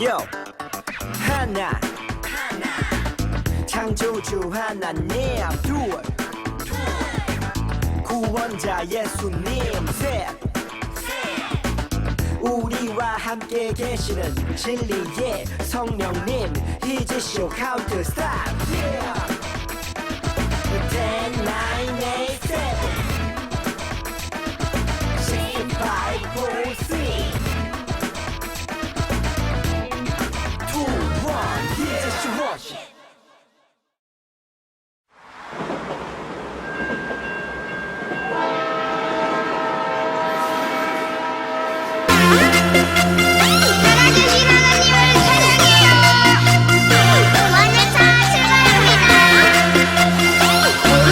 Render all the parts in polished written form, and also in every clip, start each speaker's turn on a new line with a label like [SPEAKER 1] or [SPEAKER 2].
[SPEAKER 1] Yo 하나 창조주 하나님 둘 구원자 예수님 셋 우리와 함께 계시는 진리의 성령님 히즈쇼 카운트 스탑 yeah. 10, 9, 8, 7 6, 5, 4, 3 2, 1 히즈쇼 워십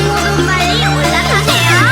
[SPEAKER 2] 모두 빨리 올라타세요.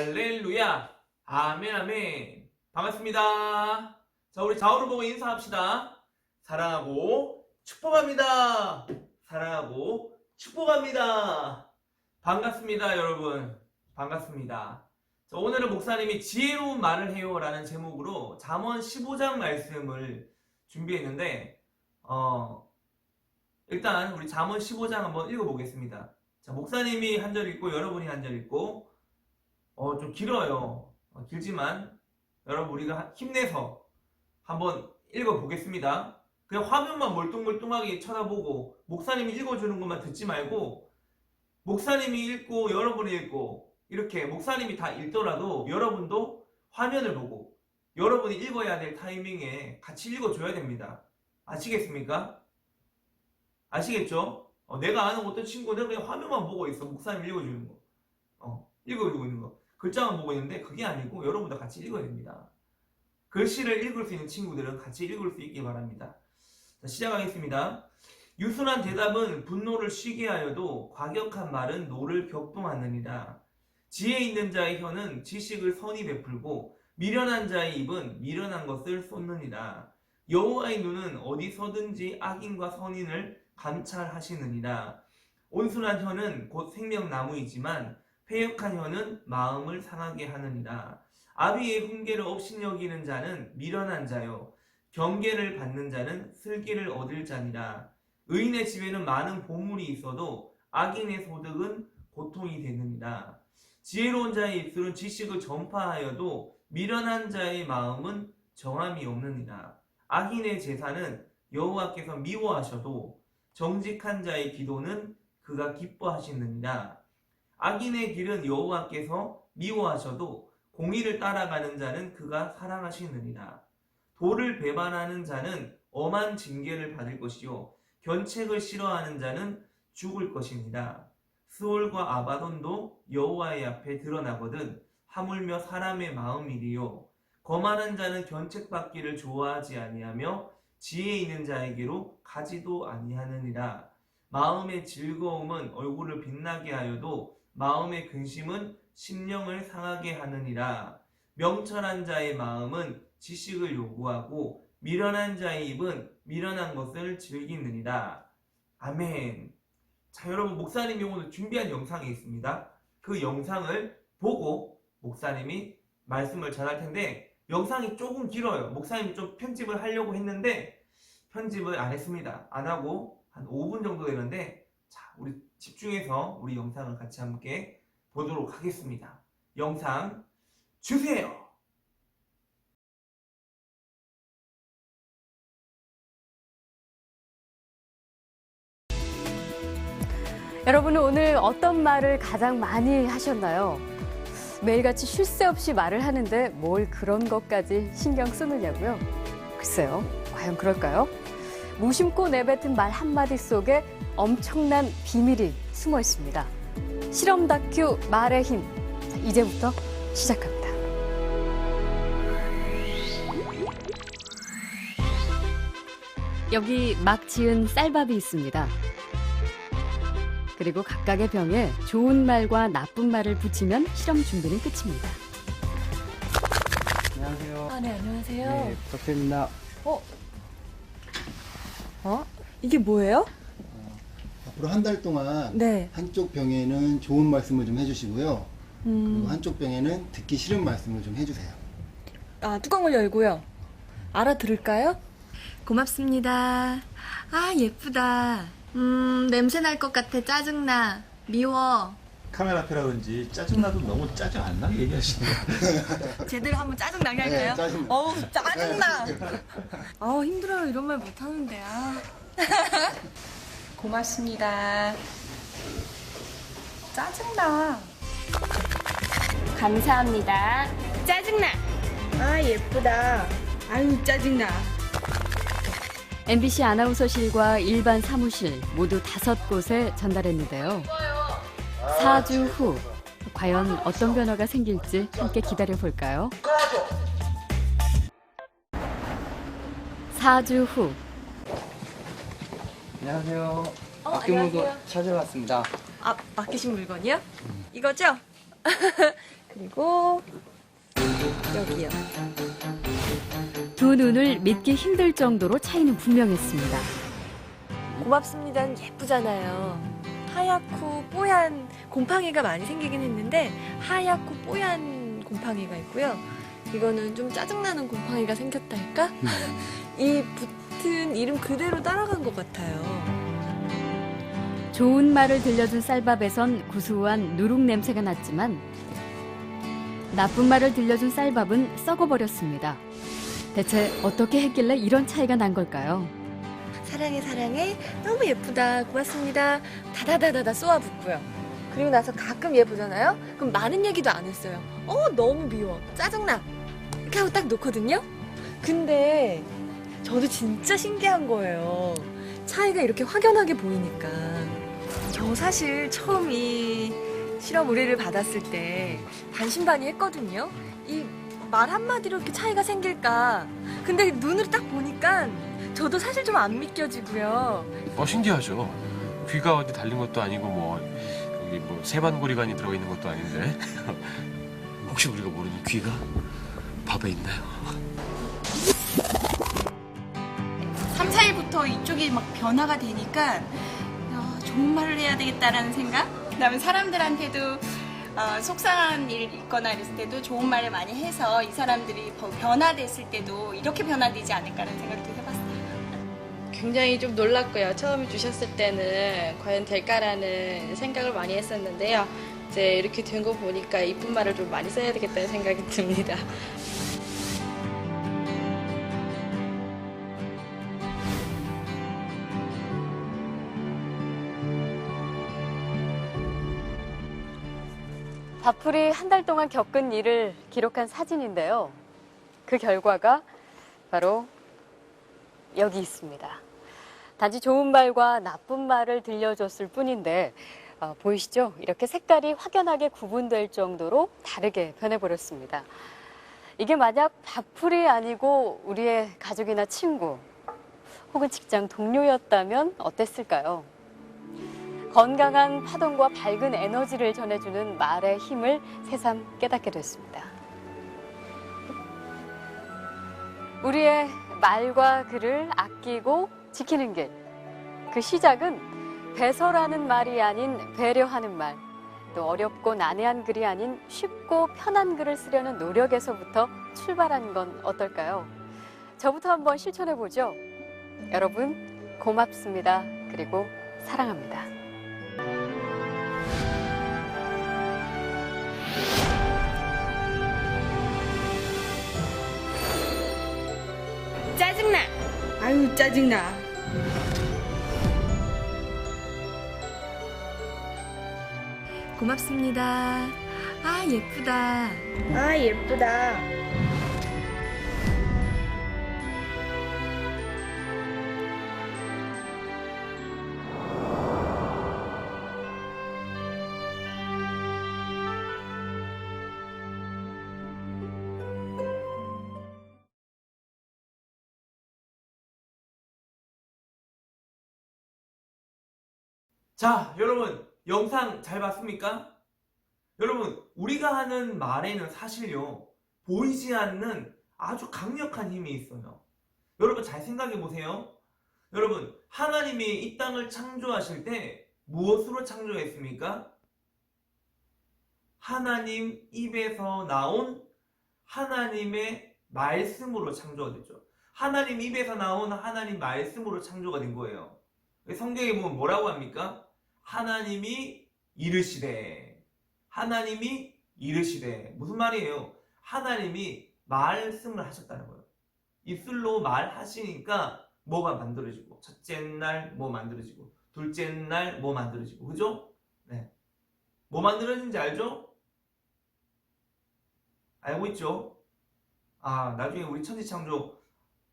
[SPEAKER 2] 할렐루야. 아멘, 아멘. 반갑습니다. 자, 우리 좌우를 보고 인사합시다. 사랑하고 축복합니다. 사랑하고 축복합니다. 반갑습니다, 여러분. 반갑습니다. 자, 오늘은 목사님이 지혜로운 말을 해요 라는 제목으로 잠언 15장 말씀을 준비했는데 일단 우리 잠언 15장 한번 읽어보겠습니다. 자, 목사님이 한 절 읽고 여러분이 한 절 읽고 좀 길어요. 길지만 여러분 우리가 힘내서 한번 읽어보겠습니다. 그냥 화면만 멀뚱멀뚱하게 쳐다보고 목사님이 읽어주는 것만 듣지 말고 목사님이 읽고 여러분이 읽고 이렇게 목사님이 다 읽더라도 여러분도 화면을 보고 여러분이 읽어야 될 타이밍에 같이 읽어줘야 됩니다. 아시겠습니까? 아시겠죠? 내가 아는 어떤 친구는 그냥 화면만 보고 있어. 목사님 읽어주는 거. 읽어주고 있는 거. 글자만 보고 있는데 그게 아니고 여러분도 같이 읽어야 됩니다. 글씨를 읽을 수 있는 친구들은 같이 읽을 수 있기 바랍니다. 자, 시작하겠습니다. 유순한 대답은 분노를 쉬게 하여도 과격한 말은 노를 격동하느니라. 지혜 있는 자의 혀는 지식을 선히 베풀고 미련한 자의 입은 미련한 것을 쏟느니라. 여호와의 눈은 어디서든지 악인과 선인을 감찰하시느니라. 온순한 혀는 곧 생명나무이지만 패역한 혀는 마음을 상하게 하느니라. 아비의 훈계를 업신여기는 자는 미련한 자요 경계를 받는 자는 슬기를 얻을 자니라. 의인의 집에는 많은 보물이 있어도 악인의 소득은 고통이 되느니라. 지혜로운 자의 입술은 지식을 전파하여도 미련한 자의 마음은 정함이 없느니라. 악인의 제사는 여호와께서 미워하셔도 정직한 자의 기도는 그가 기뻐하시느니라. 악인의 길은 여호와께서 미워하셔도 공의를 따라가는 자는 그가 사랑하시느니라. 도를 배반하는 자는 엄한 징계를 받을 것이요 견책을 싫어하는 자는 죽을 것이니라. 스올과 아바돈도 여호와의 앞에 드러나거든 하물며 사람의 마음이리요. 거만한 자는 견책받기를 좋아하지 아니하며 지혜 있는 자에게로 가지도 아니하느니라. 마음의 즐거움은 얼굴을 빛나게 하여도 마음의 근심은 심령을 상하게 하느니라. 명철한 자의 마음은 지식을 요구하고 미련한 자의 입은 미련한 것을 즐기느니라. 아멘. 자, 여러분 목사님이 오늘 준비한 영상이 있습니다. 그 영상을 보고 목사님이 말씀을 전할 텐데 영상이 조금 길어요. 목사님이 좀 편집을 하려고 했는데 편집을 안 했습니다. 안 하고 한 5분 정도 되는데 자, 우리 집중해서 우리 영상을 같이 함께 보도록 하겠습니다. 영상 주세요.
[SPEAKER 3] 여러분은 오늘 어떤 말을 가장 많이 하셨나요? 매일같이 쉴 새 없이 말을 하는데 뭘 그런 것까지 신경 쓰느냐고요? 글쎄요, 과연 그럴까요? 무심코 내뱉은 말 한마디 속에 엄청난 비밀이 숨어 있습니다. 실험 다큐 말의 힘, 이제부터 시작합니다. 여기 막 지은 쌀밥이 있습니다. 그리고 각각의 병에 좋은 말과 나쁜 말을 붙이면 실험 준비는 끝입니다.
[SPEAKER 4] 안녕하세요.
[SPEAKER 5] 네, 안녕하세요.
[SPEAKER 4] 네, 부탁드립니다.
[SPEAKER 5] 이게 뭐예요?
[SPEAKER 4] 앞으로 한 달 동안
[SPEAKER 5] 네.
[SPEAKER 4] 한쪽 병에는 좋은 말씀을 좀 해주시고요. 그리고 한쪽 병에는 듣기 싫은 말씀을 좀 해주세요.
[SPEAKER 5] 뚜껑을 열고요. 알아들을까요?
[SPEAKER 6] 고맙습니다. 아, 예쁘다. 냄새 날 것 같아. 짜증나. 미워.
[SPEAKER 7] 카메라 앞이라 그런지 짜증나도 너무 짜증 안 나게 얘기하시는 거예요.
[SPEAKER 6] 제대로 한번 짜증나게 할까요?
[SPEAKER 4] 네, 짜증.
[SPEAKER 5] 어우, 짜증나. 힘들어요. 이런 말 못하는데.
[SPEAKER 6] 고맙습니다. 짜증나.
[SPEAKER 8] 감사합니다. 짜증나.
[SPEAKER 6] 예쁘다.
[SPEAKER 5] 아유, 짜증나.
[SPEAKER 3] MBC 아나운서실과 일반 사무실 모두 5곳에 전달했는데요. 4주 후 과연 어떤 변화가 생길지 함께 기다려볼까요? 4주 후
[SPEAKER 9] 안녕하세요. 맡긴 물건 찾아왔습니다.
[SPEAKER 5] 맡기신 물건이요? 이거죠? 그리고 여기요.
[SPEAKER 3] 두 눈을 믿기 힘들 정도로 차이는 분명했습니다.
[SPEAKER 5] 고맙습니다는 예쁘잖아요. 하얗고 뽀얀 곰팡이가 많이 생기긴 했는데 하얗고 뽀얀 곰팡이가 있고요. 이거는 좀 짜증나는 곰팡이가 생겼다 할까? 이 붙은 이름 그대로 따라간 것 같아요.
[SPEAKER 3] 좋은 말을 들려준 쌀밥에선 구수한 누룩 냄새가 났지만 나쁜 말을 들려준 쌀밥은 썩어버렸습니다. 대체 어떻게 했길래 이런 차이가 난 걸까요?
[SPEAKER 5] 사랑해 사랑해 너무 예쁘다 고맙습니다 다다다다다 쏘아붙고요. 그리고 나서 가끔 얘 보잖아요. 그럼 많은 얘기도 안 했어요. 너무 미워 짜증나 이렇게 하고 딱 놓거든요. 근데 저도 진짜 신기한 거예요. 차이가 이렇게 확연하게 보이니까. 저 사실 처음 이 실험 의뢰를 받았을 때 반신반의했거든요. 이 말 한마디로 이렇게 차이가 생길까. 근데 눈으로 딱 보니까 저도 사실 좀 안 믿겨지고요.
[SPEAKER 9] 신기하죠. 귀가 어디 달린 것도 아니고 여기 세반고리관이 들어가 있는 것도 아닌데 혹시 우리가 모르는 귀가 밥에 있나요?
[SPEAKER 6] 3, 4일부터 이쪽이 막 변화가 되니까 좋은 말을 해야 되겠다라는 생각? 그다음에 사람들한테도 속상한 일 있거나 이랬을 때도 좋은 말을 많이 해서 이 사람들이 변화됐을 때도 이렇게 변화되지 않을까라는 생각도 해봤어요.
[SPEAKER 8] 굉장히 좀 놀랐고요. 처음에 주셨을 때는 과연 될까라는 생각을 많이 했었는데요. 이제 이렇게 된 거 보니까 이쁜 말을 좀 많이 써야 되겠다는 생각이 듭니다.
[SPEAKER 3] 밥풀이 한 달 동안 겪은 일을 기록한 사진인데요. 그 결과가 바로 여기 있습니다. 단지 좋은 말과 나쁜 말을 들려줬을 뿐인데 보이시죠? 이렇게 색깔이 확연하게 구분될 정도로 다르게 변해버렸습니다. 이게 만약 밥풀이 아니고 우리의 가족이나 친구 혹은 직장 동료였다면 어땠을까요? 건강한 파동과 밝은 에너지를 전해주는 말의 힘을 새삼 깨닫게 됐습니다. 우리의 말과 글을 아끼고 지키는 길. 그 시작은 배설하는 말이 아닌 배려하는 말, 또 어렵고 난해한 글이 아닌 쉽고 편한 글을 쓰려는 노력에서부터 출발한 건 어떨까요? 저부터 한번 실천해보죠. 여러분, 고맙습니다. 그리고 사랑합니다.
[SPEAKER 8] 짜증나.
[SPEAKER 6] 아유 짜증나.
[SPEAKER 5] 고맙습니다. 예쁘다.
[SPEAKER 6] 아 예쁘다.
[SPEAKER 2] 자, 여러분 영상 잘 봤습니까? 여러분 우리가 하는 말에는 사실요 보이지 않는 아주 강력한 힘이 있어요. 여러분 잘 생각해 보세요. 여러분 하나님이 이 땅을 창조하실 때 무엇으로 창조했습니까? 하나님 입에서 나온 하나님의 말씀으로 창조가 됐죠. 하나님 입에서 나온 하나님 말씀으로 창조가 된 거예요. 성경에 보면 뭐라고 합니까? 하나님이 이르시되. 하나님이 이르시되. 무슨 말이에요? 하나님이 말씀을 하셨다는 거예요. 입술로 말하시니까 뭐가 만들어지고, 첫째 날 뭐 만들어지고, 둘째 날 뭐 만들어지고, 그죠? 네. 뭐 만들어진지 알죠? 알고 있죠? 나중에 우리 천지창조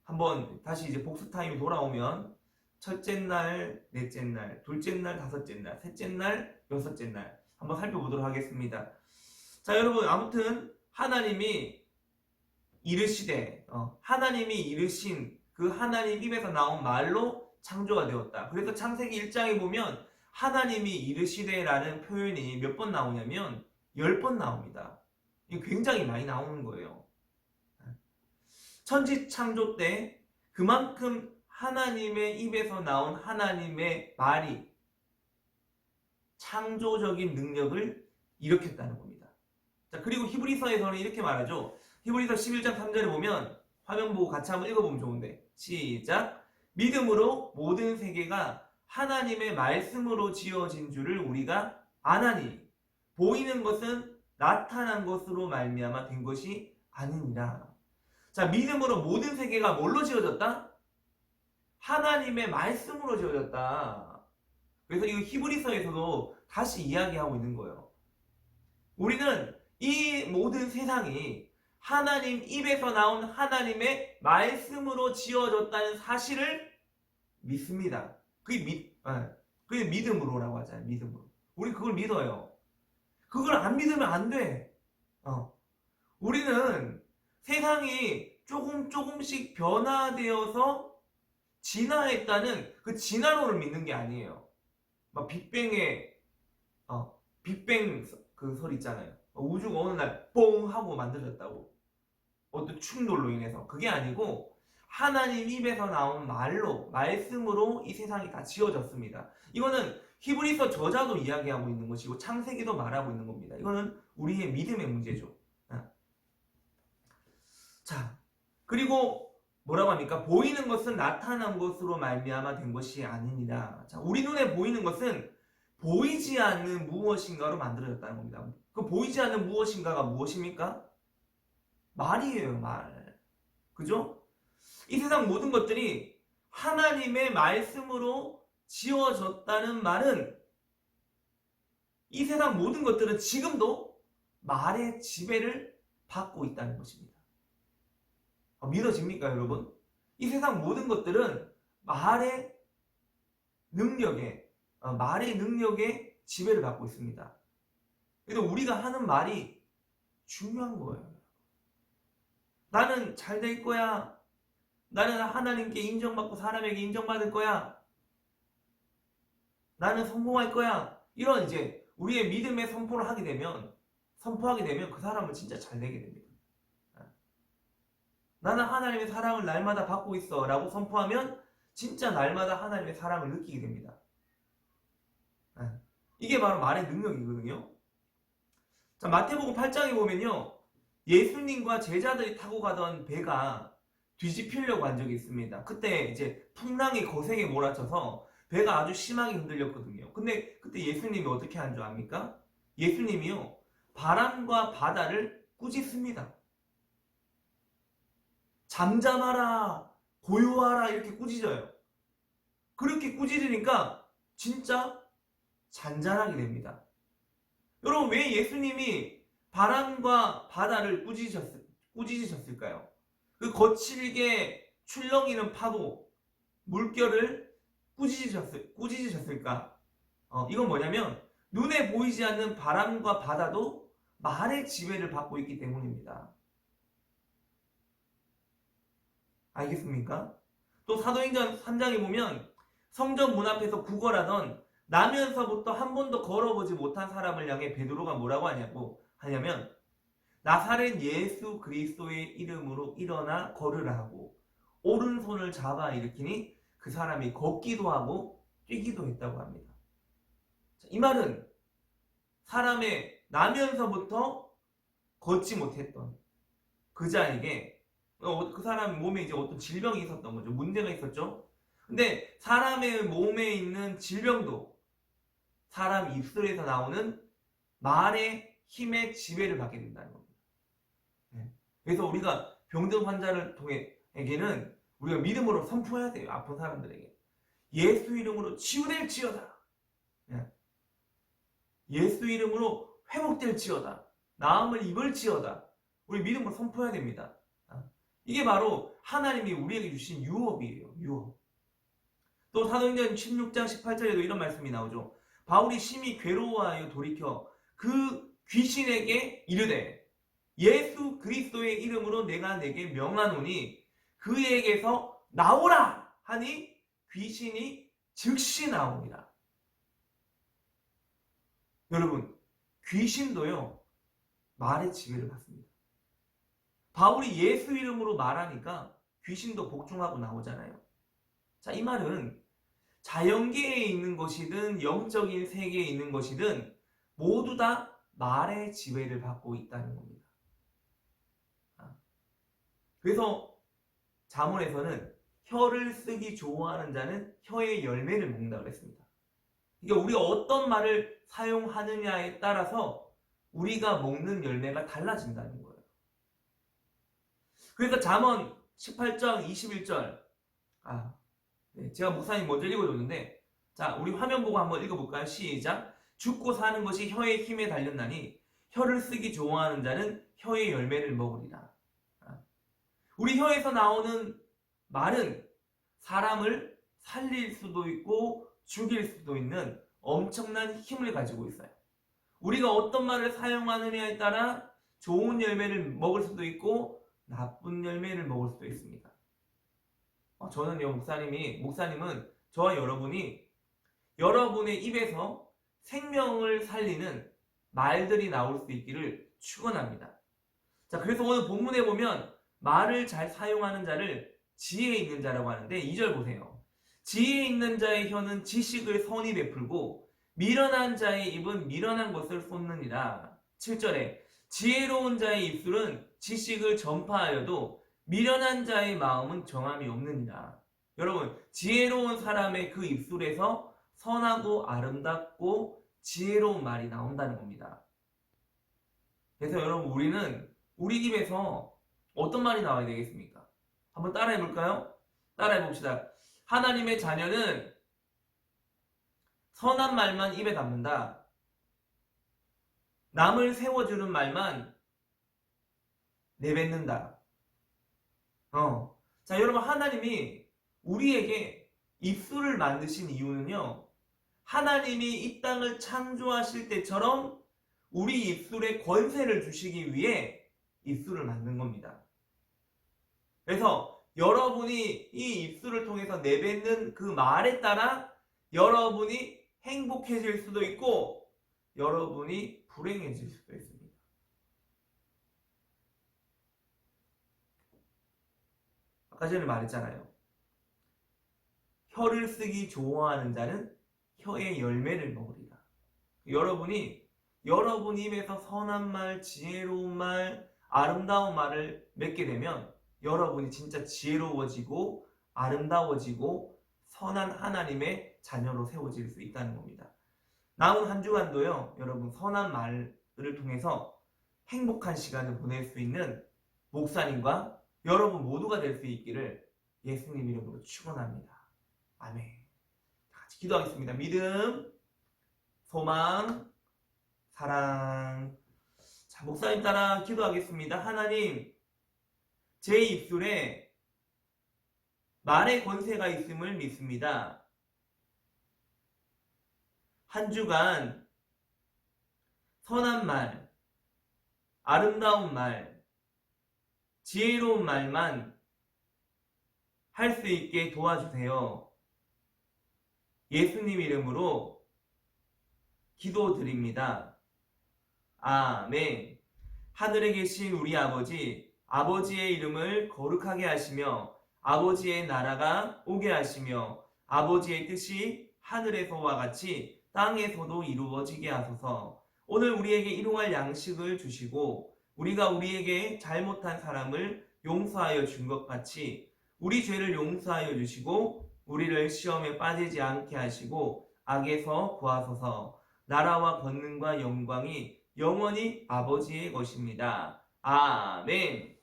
[SPEAKER 2] 한번 다시 이제 복수 타임이 돌아오면 첫째 날, 넷째 날, 둘째 날, 다섯째 날, 셋째 날, 여섯째 날 한번 살펴보도록 하겠습니다. 자, 여러분 아무튼 하나님이 이르시되 하나님이 이르신 그 하나님 입에서 나온 말로 창조가 되었다. 그래서 창세기 1장에 보면 하나님이 이르시되라는 표현이 몇 번 나오냐면 10번 나옵니다. 이게 굉장히 많이 나오는 거예요. 천지 창조 때 그만큼 하나님의 입에서 나온 하나님의 말이 창조적인 능력을 일으켰다는 겁니다. 자, 그리고 히브리서에서는 이렇게 말하죠. 히브리서 11장 3절에 보면, 화면 보고 같이 한번 읽어보면 좋은데, 시작. 믿음으로 모든 세계가 하나님의 말씀으로 지어진 줄을 우리가 아나니 보이는 것은 나타난 것으로 말미암아 된 것이 아니니라. 자, 믿음으로 모든 세계가 뭘로 지어졌다? 하나님의 말씀으로 지어졌다. 그래서 이 히브리서에서도 다시 이야기하고 있는 거예요. 우리는 이 모든 세상이 하나님 입에서 나온 하나님의 말씀으로 지어졌다는 사실을 믿습니다. 그게 믿음으로라고 하잖아요. 믿음으로. 우리 그걸 믿어요. 그걸 안 믿으면 안 돼. 우리는 세상이 조금씩 변화되어서 진화했다는 그 진화론을 믿는 게 아니에요. 막 빅뱅 그 소리 있잖아요. 우주가 어느 날 뽕 하고 만들어졌다고. 어떤 충돌로 인해서. 그게 아니고 하나님 입에서 나온 말씀으로 이 세상이 다 지어졌습니다. 이거는 히브리서 저자도 이야기하고 있는 것이고 창세기도 말하고 있는 겁니다. 이거는 우리의 믿음의 문제죠. 자, 그리고 뭐라고 합니까? 보이는 것은 나타난 것으로 말미암아 된 것이 아니니라. 자, 우리 눈에 보이는 것은 보이지 않는 무엇인가로 만들어졌다는 겁니다. 그 보이지 않는 무엇인가가 무엇입니까? 말이에요, 말. 그죠? 이 세상 모든 것들이 하나님의 말씀으로 지어졌다는 말은 이 세상 모든 것들은 지금도 말의 지배를 받고 있다는 것입니다. 믿어집니까, 여러분? 이 세상 모든 것들은 말의 능력에 지배를 받고 있습니다. 그래서 우리가 하는 말이 중요한 거예요. 나는 잘 될 거야. 나는 하나님께 인정받고 사람에게 인정받을 거야. 나는 성공할 거야. 이런 이제 우리의 믿음의 선포하게 되면 그 사람은 진짜 잘 되게 됩니다. 나는 하나님의 사랑을 날마다 받고 있어 라고 선포하면 진짜 날마다 하나님의 사랑을 느끼게 됩니다. 이게 바로 말의 능력이거든요. 자, 마태복음 8장에 보면요, 예수님과 제자들이 타고 가던 배가 뒤집히려고 한 적이 있습니다. 그때 이제 풍랑이 거세게 몰아쳐서 배가 아주 심하게 흔들렸거든요. 근데 그때 예수님이 어떻게 한 줄 압니까? 예수님이요, 바람과 바다를 꾸짖습니다. 잠잠하라, 고요하라 이렇게 꾸짖어요. 그렇게 꾸짖으니까 진짜 잔잔하게 됩니다. 여러분, 왜 예수님이 바람과 바다를 꾸짖으셨을까요? 그 거칠게 출렁이는 파도, 물결을 꾸짖으셨을까? 이건 뭐냐면 눈에 보이지 않는 바람과 바다도 말의 지배를 받고 있기 때문입니다. 알겠습니까? 또 사도행전 3장에 보면 성전 문 앞에서 구걸하던 나면서부터 한 번도 걸어보지 못한 사람을 향해 베드로가 뭐라고 하냐면 나사렛 예수 그리스도의 이름으로 일어나 걸으라 하고 오른손을 잡아 일으키니 그 사람이 걷기도 하고 뛰기도 했다고 합니다. 이 말은 사람의 나면서부터 걷지 못했던 그 자에게 그 사람 몸에 이제 어떤 질병이 있었던 거죠. 문제가 있었죠. 근데 사람의 몸에 있는 질병도 사람 입술에서 나오는 말의 힘의 지배를 받게 된다는 겁니다. 그래서 우리가 병든 환자를 통해에게는 우리가 믿음으로 선포해야 돼요. 아픈 사람들에게. 예수 이름으로 치유될지어다. 예수 이름으로 회복될지어다. 나음을 입을지어다. 우리 믿음으로 선포해야 됩니다. 이게 바로 하나님이 우리에게 주신 유업이에요. 유업. 또 사도행전 16장 18절에도 이런 말씀이 나오죠. 바울이 심히 괴로워하여 돌이켜 그 귀신에게 이르되 예수 그리스도의 이름으로 내가 내게 명하노니 그에게서 나오라 하니 귀신이 즉시 나오니라. 여러분, 귀신도요 말의 지배를 받습니다. 바울이 예수 이름으로 말하니까 귀신도 복종하고 나오잖아요. 자, 이 말은 자연계에 있는 것이든 영적인 세계에 있는 것이든 모두 다 말의 지배를 받고 있다는 겁니다. 그래서 잠언에서는 혀를 쓰기 좋아하는 자는 혀의 열매를 먹는다고 했습니다. 그러니까 우리가 어떤 말을 사용하느냐에 따라서 우리가 먹는 열매가 달라진다는 거예요. 그래서 잠언 18장 21절 제가 목사님 먼저 읽어줬는데 자, 우리 화면 보고 한번 읽어볼까요? 시작. 죽고 사는 것이 혀의 힘에 달렸나니 혀를 쓰기 좋아하는 자는 혀의 열매를 먹으리라. 우리 혀에서 나오는 말은 사람을 살릴 수도 있고 죽일 수도 있는 엄청난 힘을 가지고 있어요. 우리가 어떤 말을 사용하느냐에 따라 좋은 열매를 먹을 수도 있고 나쁜 열매를 먹을 수도 있습니다. 저는요, 목사님은 저와 여러분이 여러분의 입에서 생명을 살리는 말들이 나올 수 있기를 축원합니다. 자, 그래서 오늘 본문에 보면 말을 잘 사용하는 자를 지혜 있는 자라고 하는데 2절 보세요. 지혜 있는 자의 혀는 지식을 선히 베풀고 미련한 자의 입은 미련한 것을 쏟느니라. 7절에 지혜로운 자의 입술은 지식을 전파하여도 미련한 자의 마음은 정함이 없느니라. 여러분, 지혜로운 사람의 그 입술에서 선하고 아름답고 지혜로운 말이 나온다는 겁니다. 그래서 여러분, 우리는 우리 입에서 어떤 말이 나와야 되겠습니까? 한번 따라해 볼까요? 따라해 봅시다. 하나님의 자녀는 선한 말만 입에 담는다. 남을 세워주는 말만 내뱉는다. 자, 여러분, 하나님이 우리에게 입술을 만드신 이유는요, 하나님이 이 땅을 창조하실 때처럼 우리 입술에 권세를 주시기 위해 입술을 만든 겁니다. 그래서 여러분이 이 입술을 통해서 내뱉는 그 말에 따라 여러분이 행복해질 수도 있고 여러분이 불행해질 수도 있습니다. 아까 전에 말했잖아요. 혀를 쓰기 좋아하는 자는 혀의 열매를 먹으리라. 여러분이 여러분 입에서 선한 말, 지혜로운 말, 아름다운 말을 맺게 되면 여러분이 진짜 지혜로워지고 아름다워지고 선한 하나님의 자녀로 세워질 수 있다는 겁니다. 남은 한 주간도요, 여러분 선한 말을 통해서 행복한 시간을 보낼 수 있는 목사님과 여러분 모두가 될 수 있기를 예수님 이름으로 축원합니다. 아멘. 같이 기도하겠습니다. 믿음, 소망, 사랑. 자, 목사님 따라 기도하겠습니다. 하나님, 제 입술에 말의 권세가 있음을 믿습니다. 한 주간 선한 말, 아름다운 말, 지혜로운 말만 할 수 있게 도와주세요. 예수님 이름으로 기도드립니다. 아멘. 하늘에 계신 우리 아버지, 아버지의 이름을 거룩하게 하시며 아버지의 나라가 오게 하시며 아버지의 뜻이 하늘에서와 같이 땅에서도 이루어지게 하소서. 오늘 우리에게 일용할 양식을 주시고 우리가 우리에게 잘못한 사람을 용서하여 준 것 같이 우리 죄를 용서하여 주시고 우리를 시험에 빠지지 않게 하시고 악에서 구하소서. 나라와 권능과 영광이 영원히 아버지의 것입니다. 아멘.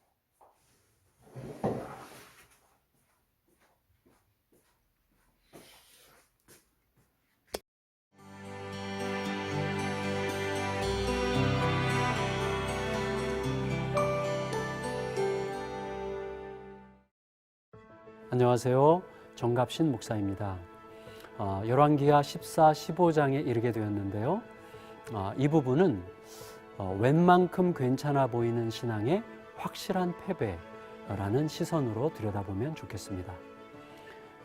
[SPEAKER 10] 안녕하세요. 정갑신 목사입니다. 열왕기하 14, 15장에 이르게 되었는데요. 이 부분은 웬만큼 괜찮아 보이는 신앙의 확실한 패배라는 시선으로 들여다보면 좋겠습니다.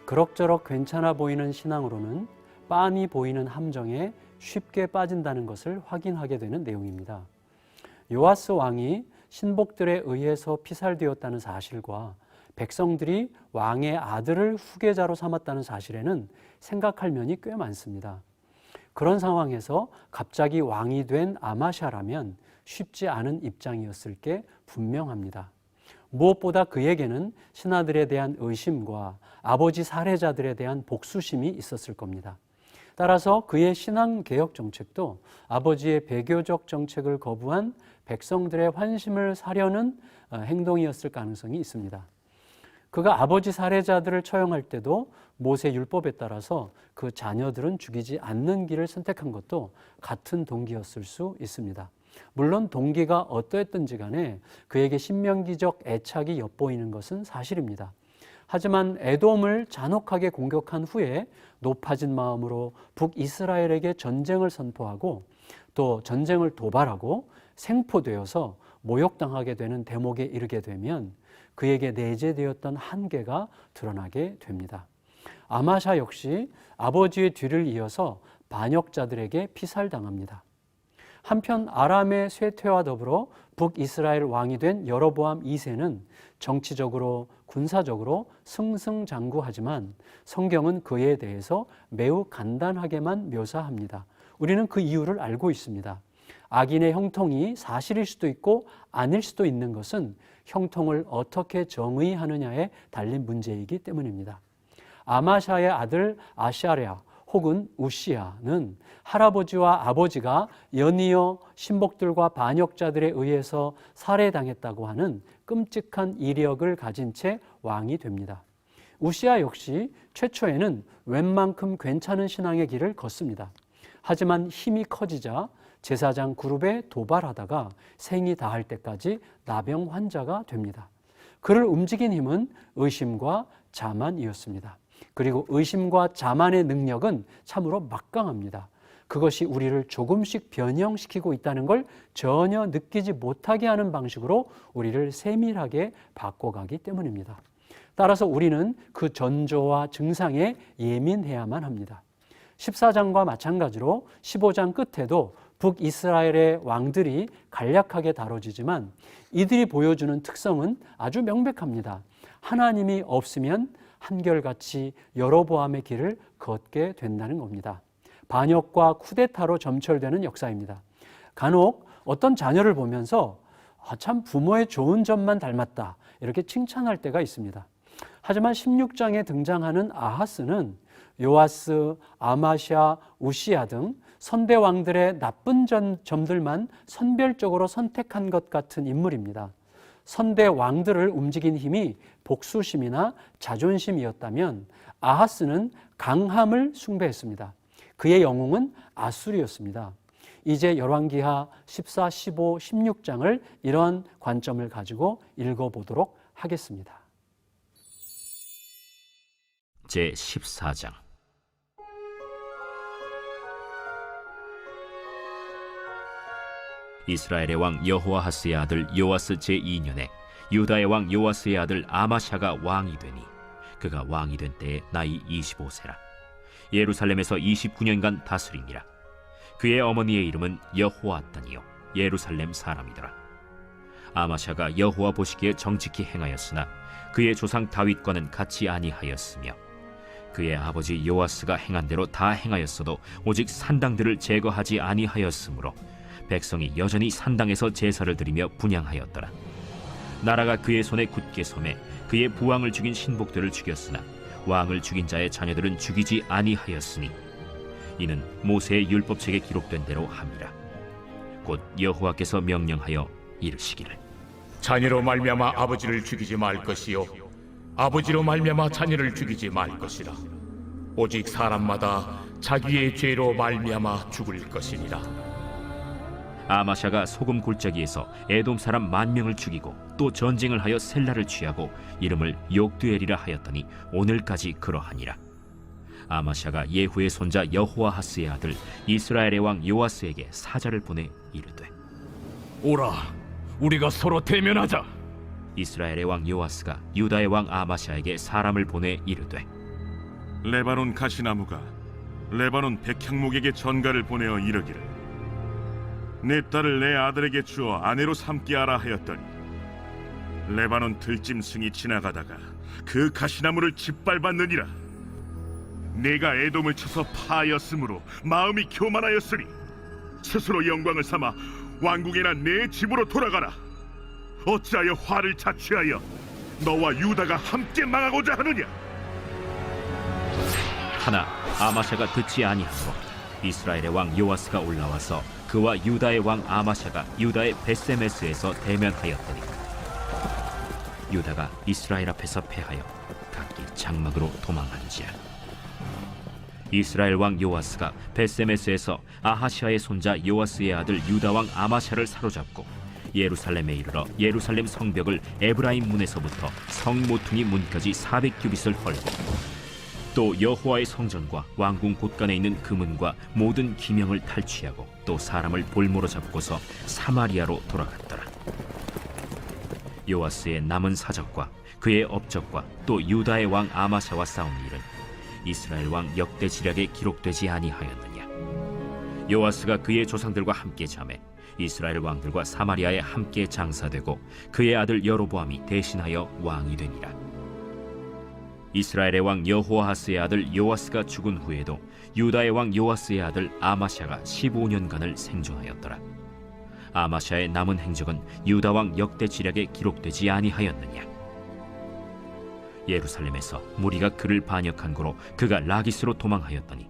[SPEAKER 10] 그럭저럭 괜찮아 보이는 신앙으로는 빤히 보이는 함정에 쉽게 빠진다는 것을 확인하게 되는 내용입니다. 요아스 왕이 신복들에 의해서 피살되었다는 사실과 백성들이 왕의 아들을 후계자로 삼았다는 사실에는 생각할 면이 꽤 많습니다. 그런 상황에서 갑자기 왕이 된 아마샤라면 쉽지 않은 입장이었을 게 분명합니다. 무엇보다 그에게는 신하들에 대한 의심과 아버지 살해자들에 대한 복수심이 있었을 겁니다. 따라서 그의 신앙개혁 정책도 아버지의 배교적 정책을 거부한 백성들의 환심을 사려는 행동이었을 가능성이 있습니다. 그가 아버지 살해자들을 처형할 때도 모세 율법에 따라서 그 자녀들은 죽이지 않는 길을 선택한 것도 같은 동기였을 수 있습니다. 물론 동기가 어떠했든지 간에 그에게 신명기적 애착이 엿보이는 것은 사실입니다. 하지만 에돔을 잔혹하게 공격한 후에 높아진 마음으로 북이스라엘에게 전쟁을 선포하고 또 전쟁을 도발하고 생포되어서 모욕당하게 되는 대목에 이르게 되면 그에게 내재되었던 한계가 드러나게 됩니다. 아마샤 역시 아버지의 뒤를 이어서 반역자들에게 피살당합니다. 한편 아람의 쇠퇴와 더불어 북이스라엘 왕이 된 여로보암 2세는 정치적으로 군사적으로 승승장구하지만 성경은 그에 대해서 매우 간단하게만 묘사합니다. 우리는 그 이유를 알고 있습니다. 악인의 형통이 사실일 수도 있고 아닐 수도 있는 것은 형통을 어떻게 정의하느냐에 달린 문제이기 때문입니다. 아마샤의 아들 아샤랴 혹은 우시야는 할아버지와 아버지가 연이어 신복들과 반역자들에 의해서 살해당했다고 하는 끔찍한 이력을 가진 채 왕이 됩니다. 우시야 역시 최초에는 웬만큼 괜찮은 신앙의 길을 걷습니다. 하지만 힘이 커지자 제사장 그룹에 도발하다가 생이 다할 때까지 나병 환자가 됩니다. 그를 움직인 힘은 의심과 자만이었습니다. 그리고 의심과 자만의 능력은 참으로 막강합니다. 그것이 우리를 조금씩 변형시키고 있다는 걸 전혀 느끼지 못하게 하는 방식으로 우리를 세밀하게 바꿔가기 때문입니다. 따라서 우리는 그 전조와 증상에 예민해야만 합니다. 14장과 마찬가지로 15장 끝에도 북이스라엘의 왕들이 간략하게 다뤄지지만 이들이 보여주는 특성은 아주 명백합니다. 하나님이 없으면 한결같이 여로보암의 길을 걷게 된다는 겁니다. 반역과 쿠데타로 점철되는 역사입니다. 간혹 어떤 자녀를 보면서 참 부모의 좋은 점만 닮았다 이렇게 칭찬할 때가 있습니다. 하지만 16장에 등장하는 아하스는 요아스, 아마샤, 우시야 등 선대 왕들의 나쁜 점들만 선별적으로 선택한 것 같은 인물입니다. 선대 왕들을 움직인 힘이 복수심이나 자존심이었다면 아하스는 강함을 숭배했습니다. 그의 영웅은 아수르였습니다. 이제 열왕기하 14, 15, 16장을 이런 관점을 가지고 읽어보도록 하겠습니다.
[SPEAKER 11] 제14장 이스라엘의 왕 여호아하스의 아들 요아스 제2년에 유다의 왕 요아스의 아들 아마샤가 왕이 되니 그가 왕이 된 때에 나이 25세라. 예루살렘에서 29년간 다스리니라. 그의 어머니의 이름은 여호아단이요 예루살렘 사람이더라. 아마샤가 여호와 보시기에 정직히 행하였으나 그의 조상 다윗과는 같이 아니하였으며 그의 아버지 요아스가 행한 대로 다 행하였어도 오직 산당들을 제거하지 아니하였으므로 백성이 여전히 산당에서 제사를 드리며 분향하였더라. 나라가 그의 손에 굳게 섬에 그의 부왕을 죽인 신복들을 죽였으나 왕을 죽인 자의 자녀들은 죽이지 아니하였으니 이는 모세의 율법책에 기록된 대로 함이라. 곧 여호와께서 명령하여 이르시기를
[SPEAKER 12] 자녀로 말미암아 아버지를 죽이지 말 것이요 아버지로 말미암아 자녀를 죽이지 말 것이라. 오직 사람마다 자기의 죄로 말미암아 죽을 것이니라.
[SPEAKER 11] 아마샤가 소금 골짜기에서 에돔 사람 10,000명을 죽이고 또 전쟁을 하여 셀라를 취하고 이름을 욕두엘이라 하였더니 오늘까지 그러하니라. 아마샤가 예후의 손자 여호아하스의 아들 이스라엘의 왕 요아스에게 사자를 보내 이르되
[SPEAKER 12] 오라 우리가 서로 대면하자.
[SPEAKER 11] 이스라엘의 왕 요아스가 유다의 왕 아마샤에게 사람을 보내 이르되
[SPEAKER 13] 레바논 가시나무가 레바논 백향목에게 전가를 보내어 이르기를 내 딸을 내 아들에게 주어 아내로 삼게 하라 하였더니 레바논 들짐승이 지나가다가 그 가시나무를 짓밟았느니라. 내가 에돔을 쳐서 파하였으므로 마음이 교만하였으니 스스로 영광을 삼아 왕궁이나 내 집으로 돌아가라. 어찌하여 화를 자취하여 너와 유다가 함께 망하고자 하느냐?
[SPEAKER 11] 하나 아마샤가 듣지 아니하므로 이스라엘의 왕 요아스가 올라와서 그와 유다의 왕 아마샤가 유다의 벳세메스에서 대면하였더니 유다가 이스라엘 앞에서 패하여 각기 장막으로 도망한지라. 이스라엘 왕 요아스가 벳세메스에서 아하시아의 손자 요아스의 아들 유다 왕 아마샤를 사로잡고 예루살렘에 이르러 예루살렘 성벽을 에브라임 문에서부터 성 모퉁이 문까지 400규빗을 헐고 또 여호와의 성전과 왕궁 곳간에 있는 금은과 모든 기명을 탈취하고 또 사람을 볼모로 잡고서 사마리아로 돌아갔더라. 요아스의 남은 사적과 그의 업적과 또 유다의 왕 아마샤와 싸운 일은 이스라엘 왕 역대 지략에 기록되지 아니하였느냐. 요아스가 그의 조상들과 함께 잠에 이스라엘 왕들과 사마리아에 함께 장사되고 그의 아들 여로보암이 대신하여 왕이 되니라. 이스라엘의 왕 여호아하스의 아들 요아스가 죽은 후에도 유다의 왕 요아스의 아들 아마샤가 15년간을 생존하였더라. 아마샤의 남은 행적은 유다 왕 역대 지략에 기록되지 아니하였느냐. 예루살렘에서 무리가 그를 반역한 고로 그가 라기스로 도망하였더니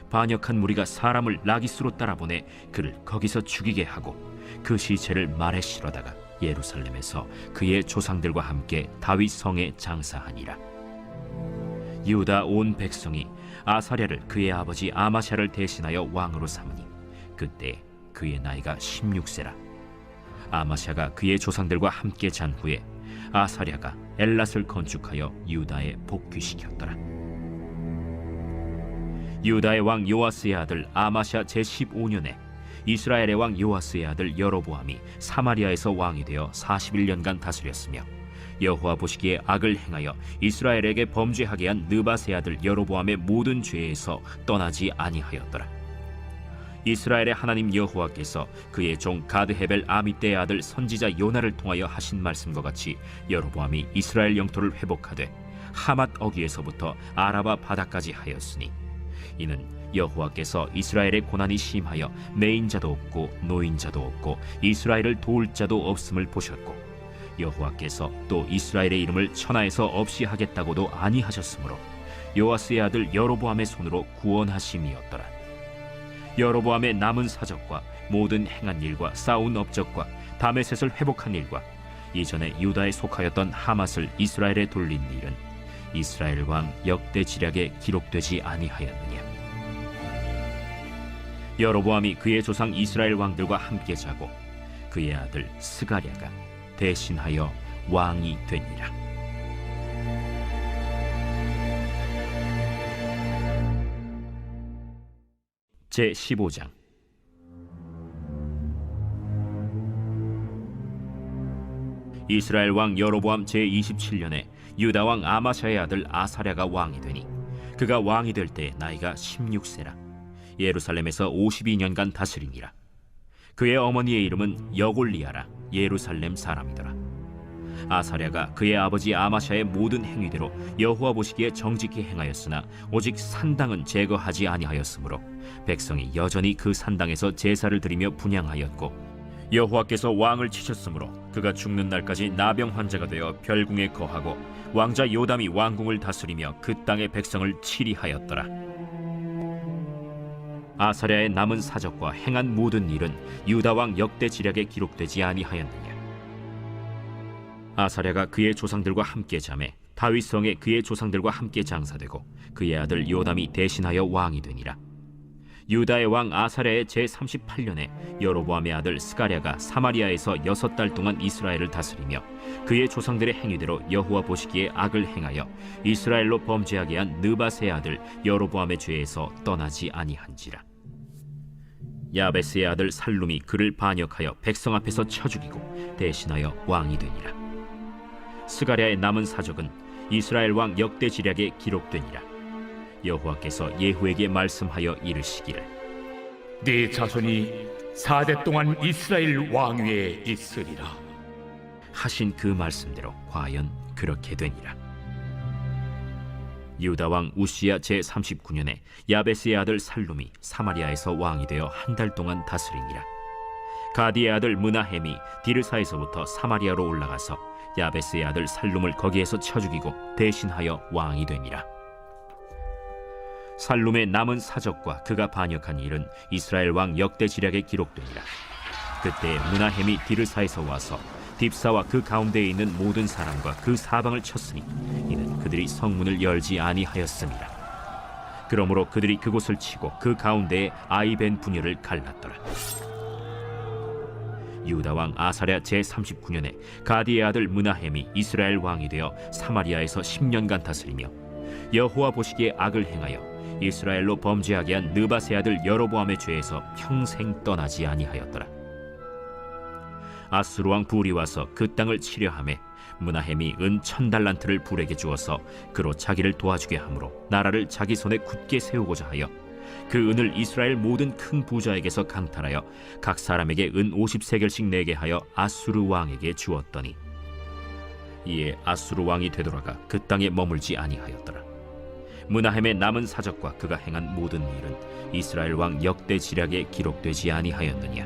[SPEAKER 11] 반역한 무리가 사람을 라기스로 따라보내 그를 거기서 죽이게 하고 그 시체를 말에 실어다가 예루살렘에서 그의 조상들과 함께 다윗 성에 장사하니라. 유다 온 백성이 아사랴를 그의 아버지 아마샤를 대신하여 왕으로 삼으니 그때 그의 나이가 16세라. 아마샤가 그의 조상들과 함께 잔 후에 아사랴가 엘랏을 건축하여 유다에 복귀시켰더라. 유다의 왕 요아스의 아들 아마샤 제15년에 이스라엘의 왕 요아스의 아들 여로보암이 사마리아에서 왕이 되어 41년간 다스렸으며 여호와 보시기에 악을 행하여 이스라엘에게 범죄하게 한 느밧의 아들 여로보암의 모든 죄에서 떠나지 아니하였더라. 이스라엘의 하나님 여호와께서 그의 종 가드헤벨 아미떼의 아들 선지자 요나를 통하여 하신 말씀과 같이 여로보암이 이스라엘 영토를 회복하되 하맛 어귀에서부터 아라바 바다까지 하였으니 이는 여호와께서 이스라엘의 고난이 심하여 매인자도 없고 노인자도 없고 이스라엘을 도울 자도 없음을 보셨고 여호와께서 또 이스라엘의 이름을 천하에서 없이 하겠다고도 아니하셨으므로 요아스의 아들 여로보암의 손으로 구원하심이었더라. 여로보암의 남은 사적과 모든 행한 일과 싸운 업적과 다메셋을 회복한 일과 이전에 유다에 속하였던 하맛을 이스라엘에 돌린 일은 이스라엘 왕 역대 지략에 기록되지 아니하였느냐. 여로보암이 그의 조상 이스라엘 왕들과 함께 자고 그의 아들 스가랴가 대신하여 왕이 되니라. 제15장. 이스라엘 왕 여로보암 제27년에 유다 왕 아마샤의 아들 아사랴가 왕이 되니 그가 왕이 될 때 나이가 16세라. 예루살렘에서 52년간 다스리니라. 그의 어머니의 이름은 여골리아라. 예루살렘 사람이더라. 아사랴가 그의 아버지 아마샤의 모든 행위대로 여호와 보시기에 정직히 행하였으나 오직 산당은 제거하지 아니하였으므로 백성이 여전히 그 산당에서 제사를 드리며 분향하였고 여호와께서 왕을 치셨으므로 그가 죽는 날까지 나병 환자가 되어 별궁에 거하고 왕자 요담이 왕궁을 다스리며 그 땅의 백성을 치리하였더라. 아사랴의 남은 사적과 행한 모든 일은 유다 왕 역대 지략에 기록되지 아니하였느냐. 아사랴가 그의 조상들과 함께 잠에 다윗 성에 그의 조상들과 함께 장사되고 그의 아들 요담이 대신하여 왕이 되니라. 유다의 왕 아사랴의 제38년에 여로보암의 아들 스가랴가 사마리아에서 6달 동안 이스라엘을 다스리며 그의 조상들의 행위대로 여호와 보시기에 악을 행하여 이스라엘로 범죄하게 한 느밧의 아들 여로보암의 죄에서 떠나지 아니한지라. 야베스의 아들 살룸이 그를 반역하여 백성 앞에서 쳐 죽이고 대신하여 왕이 되니라. 스가랴의 남은 사적은 이스라엘 왕 역대 지략에 기록되니라. 여호와께서 예후에게 말씀하여 이르시기를
[SPEAKER 12] 네 자손이 4대 동안 이스라엘 왕위에 있으리라.
[SPEAKER 11] 하신 그 말씀대로 과연 그렇게 되니라. 유다 왕 우시야 제39년에 야베스의 아들 살룸이 사마리아에서 왕이 되어 한 달 동안 다스리니라. 가디의 아들 므나헴이 디르사에서부터 사마리아로 올라가서 야베스의 아들 살룸을 거기에서 쳐 죽이고 대신하여 왕이 되니라. 살룸의 남은 사적과 그가 반역한 일은 이스라엘 왕 역대지략에 기록되니라. 그때 므나헴이 디르사에서 와서 딥사와 그 가운데에 있는 모든 사람과 그 사방을 쳤으니 이는 그들이 성문을 열지 아니하였습니다. 그러므로 그들이 그곳을 치고 그 가운데에 아이벤 분열을 갈랐더라. 유다 왕 아사랴 제39년에 가디의 아들 므나헴이 이스라엘 왕이 되어 사마리아에서 10년간 다스리며 여호와 보시기에 악을 행하여 이스라엘로 범죄하게 한 느밧의 아들 여로보암의 죄에서 평생 떠나지 아니하였더라. 아수르 왕 불이 와서 그 땅을 치려하매 므나헴이 은 1000달란트를 불에게 주어서 그로 자기를 도와주게 하므로 나라를 자기 손에 굳게 세우고자 하여 그 은을 이스라엘 모든 큰 부자에게서 강탈하여 각 사람에게 은 50세겔씩 내게 하여 아수르 왕에게 주었더니 이에 아수르 왕이 되돌아가 그 땅에 머물지 아니하였더라. 므나헴의 남은 사적과 그가 행한 모든 일은 이스라엘 왕 역대지략에 기록되지 아니하였느냐.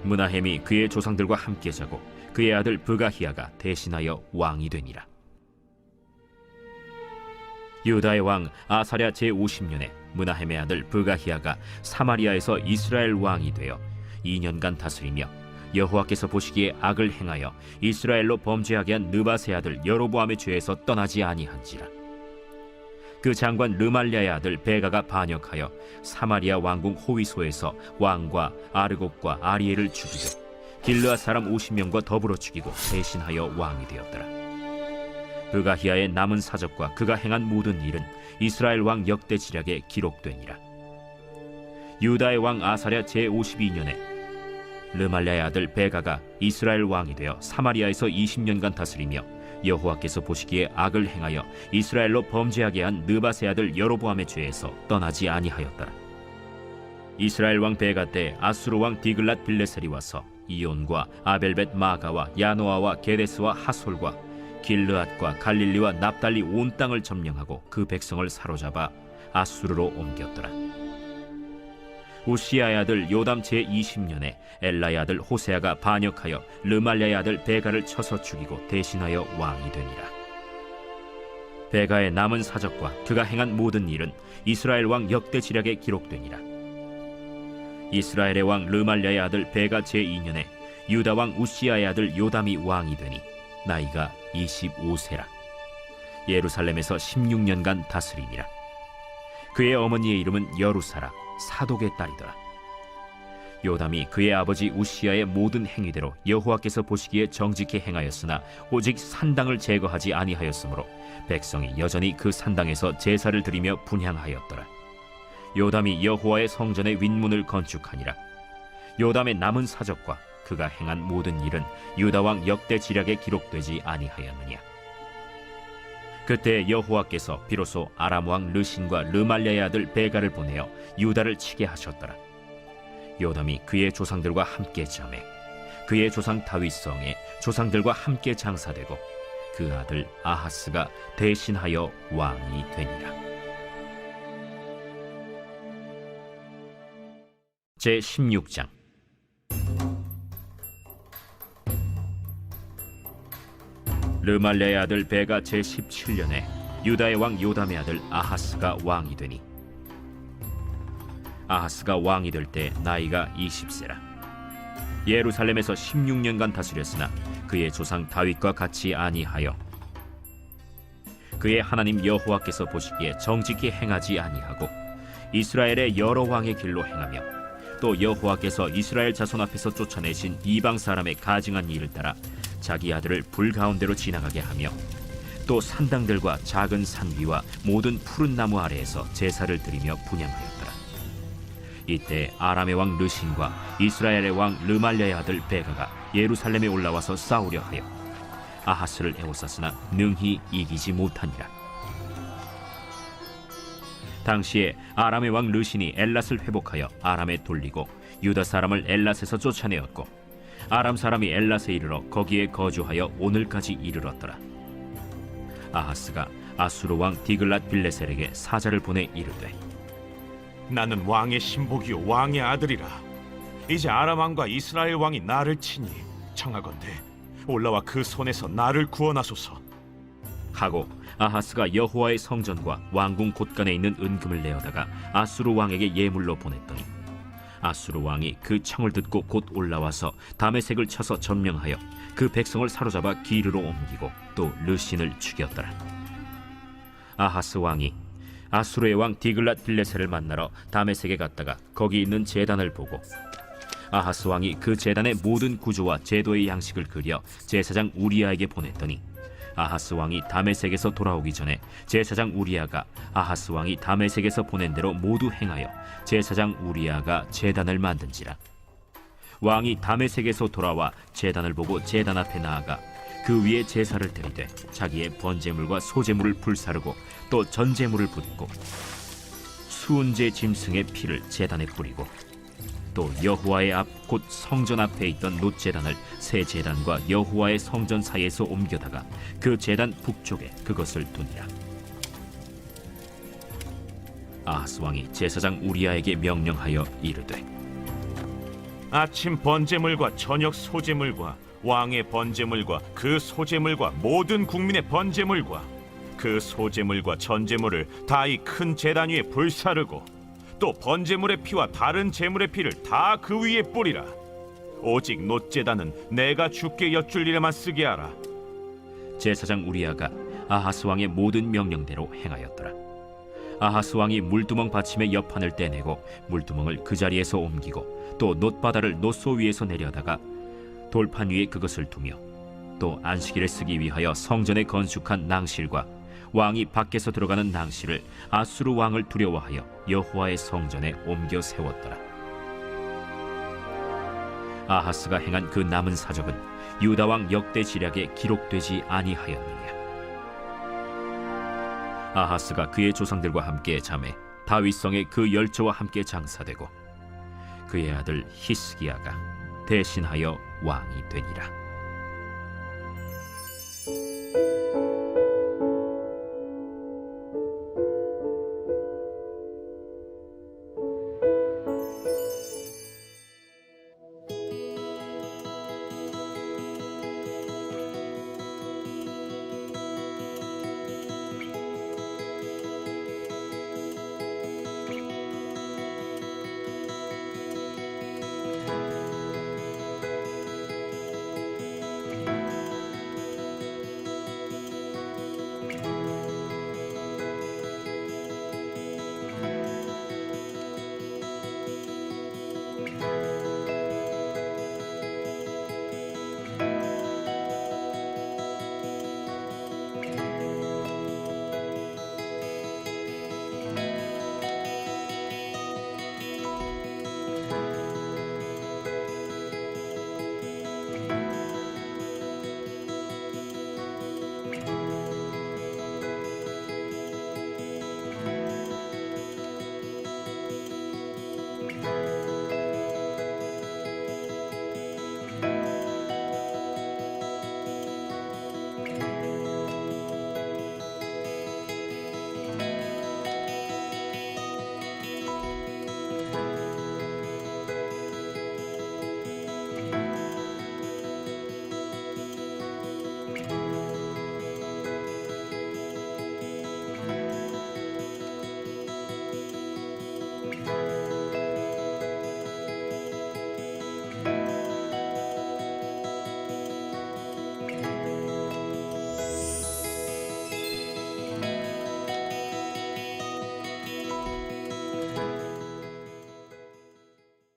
[SPEAKER 11] 므나헴이 그의 조상들과 함께 자고 그의 아들 브가히야가 대신하여 왕이 되니라. 유다의 왕 아사랴 제50년에 므나헴의 아들 브가히야가 사마리아에서 이스라엘 왕이 되어 2년간 다스리며 여호와께서 보시기에 악을 행하여 이스라엘로 범죄하게 한 느밧의 아들 여로보암의 죄에서 떠나지 아니한지라. 그 장관 르말랴의 아들 베가가 반역하여 사마리아 왕궁 호위소에서 왕과 아르곱과 아리엘을 죽이고 길르앗 사람 50명과 더불어 죽이고 대신하여 왕이 되었더라. 브가히야의 남은 사적과 그가 행한 모든 일은 이스라엘 왕 역대지략에 기록되니라. 유다의 왕 아사랴 제52년에 르말랴의 아들 베가가 이스라엘 왕이 되어 사마리아에서 20년간 다스리며 여호와께서 보시기에 악을 행하여 이스라엘로 범죄하게 한 느밧의 아들 여로보암의 죄에서 떠나지 아니하였더라. 이스라엘 왕 베가 때 아수르 왕 디글랏 빌레셀이 와서 이온과 아벨벳 마가와 야노아와 게데스와 하솔과 길르앗과 갈릴리와 납달리 온 땅을 점령하고 그 백성을 사로잡아 아수르로 옮겼더라. 우시야의 아들 요담 제20년에 엘라의 아들 호세아가 반역하여 르말랴의 아들 베가를 쳐서 죽이고 대신하여 왕이 되니라. 베가의 남은 사적과 그가 행한 모든 일은 이스라엘 왕 역대지략에 기록되니라. 이스라엘의 왕 르말랴의 아들 베가 제2년에 유다 왕 우시야의 아들 요담이 왕이 되니 나이가 25세라. 예루살렘에서 16년간 다스리니라. 그의 어머니의 이름은 여루사라 사독의 딸이더라. 요담이 그의 아버지 우시야의 모든 행위대로 여호와께서 보시기에 정직히 행하였으나 오직 산당을 제거하지 아니하였으므로 백성이 여전히 그 산당에서 제사를 드리며 분향하였더라. 요담이 여호와의 성전의 윗문을 건축하니라. 요담의 남은 사적과 그가 행한 모든 일은 유다 왕 역대지략에 기록되지 아니하였느냐. 그때 여호와께서 비로소 아람 왕 르신과 르말랴의 아들 베가를 보내어 유다를 치게 하셨더라. 요담이 그의 조상들과 함께 잠에 그의 조상 다윗 성에 조상들과 함께 장사되고 그 아들 아하스가 대신하여 왕이 되니라. 제16장. 르말랴의 아들 베가 제17년에 유다의 왕 요담의 아들 아하스가 왕이 되니 아하스가 왕이 될 때 나이가 20세라. 예루살렘에서 16년간 다스렸으나 그의 조상 다윗과 같이 아니하여 그의 하나님 여호와께서 보시기에 정직히 행하지 아니하고 이스라엘의 여러 왕의 길로 행하며 또 여호와께서 이스라엘 자손 앞에서 쫓아내신 이방 사람의 가증한 일을 따라 자기 아들을 불 가운데로 지나가게 하며 또 산당들과 작은 산 위와 모든 푸른 나무 아래에서 제사를 드리며 분향하였더라. 이때 아람의 왕 르신과 이스라엘의 왕 르말랴의 아들 베가가 예루살렘에 올라와서 싸우려 하여 아하스를 에워쌌으나 능히 이기지 못하니라. 당시에 아람의 왕 르신이 엘랏을 회복하여 아람에 돌리고 유다 사람을 엘랏에서 쫓아내었고 아람 사람이 엘랏에 이르러 거기에 거주하여 오늘까지 이르렀더라. 아하스가 아수르 왕 디글랏 빌레셀에게 사자를 보내 이르되
[SPEAKER 14] 나는 왕의 신복이요 왕의 아들이라. 이제 아람 왕과 이스라엘 왕이 나를 치니 청하건대 올라와 그 손에서 나를 구원하소서
[SPEAKER 11] 하고 아하스가 여호와의 성전과 왕궁 곳간에 있는 은금을 내어다가 아수르 왕에게 예물로 보냈더니 아수르 왕이 그 청을 듣고 곧 올라와서 다메섹을 쳐서 점령하여 그 백성을 사로잡아 기르로 옮기고 또 르신을 죽였더라. 아하스 왕이 아수르의 왕 디글랏 빌레셀을 만나러 다메섹에 갔다가 거기 있는 제단을 보고 아하스 왕이 그 제단의 모든 구조와 제도의 양식을 그려 제사장 우리아에게 보냈더니 아하스 왕이 다메섹에서 돌아오기 전에 제사장 우리아가 아하스 왕이 다메섹에서 보낸 대로 모두 행하여 제사장 우리아가 제단을 만든지라. 왕이 다메섹에서 돌아와 제단을 보고 제단 앞에 나아가 그 위에 제사를 드리되 자기의 번제물과 소제물을 불사르고 또 전제물을 붓고 수은제 짐승의 피를 제단에 뿌리고 또 여호와의 앞 곧 성전 앞에 있던 놋제단을 새 제단과 여호와의 성전 사이에서 옮겨다가 그 제단 북쪽에 그것을 두니라. 아하스 왕이 제사장 우리아에게 명령하여 이르되
[SPEAKER 14] 아침 번제물과 저녁 소제물과 왕의 번제물과 그 소제물과 모든 국민의 번제물과 그 소제물과 전제물을 다 이 큰 제단 위에 불사르고 또 번제물의 피와 다른 제물의 피를 다 그 위에 뿌리라. 오직 놋제단은 내가 주께 여쭐 일에만 쓰게 하라.
[SPEAKER 11] 제사장 우리아가 아하스 왕의 모든 명령대로 행하였더라. 아하스 왕이 물두멍 받침의 옆판을 떼내고 물두멍을 그 자리에서 옮기고 또 놋바다를 놋소 위에서 내려다가 돌판 위에 그것을 두며 또 안식일에 쓰기 위하여 성전에 건축한 낭실과 왕이 밖에서 들어가는 낭실을 아수르 왕을 두려워하여 여호와의 성전에 옮겨 세웠더라. 아하스가 행한 그 남은 사적은 유다 왕 역대 지략에 기록되지 아니하였느냐. 아하스가 그의 조상들과 함께 잠에 다윗성의 그 열조와 함께 장사되고 그의 아들 히스기야가 대신하여 왕이 되니라.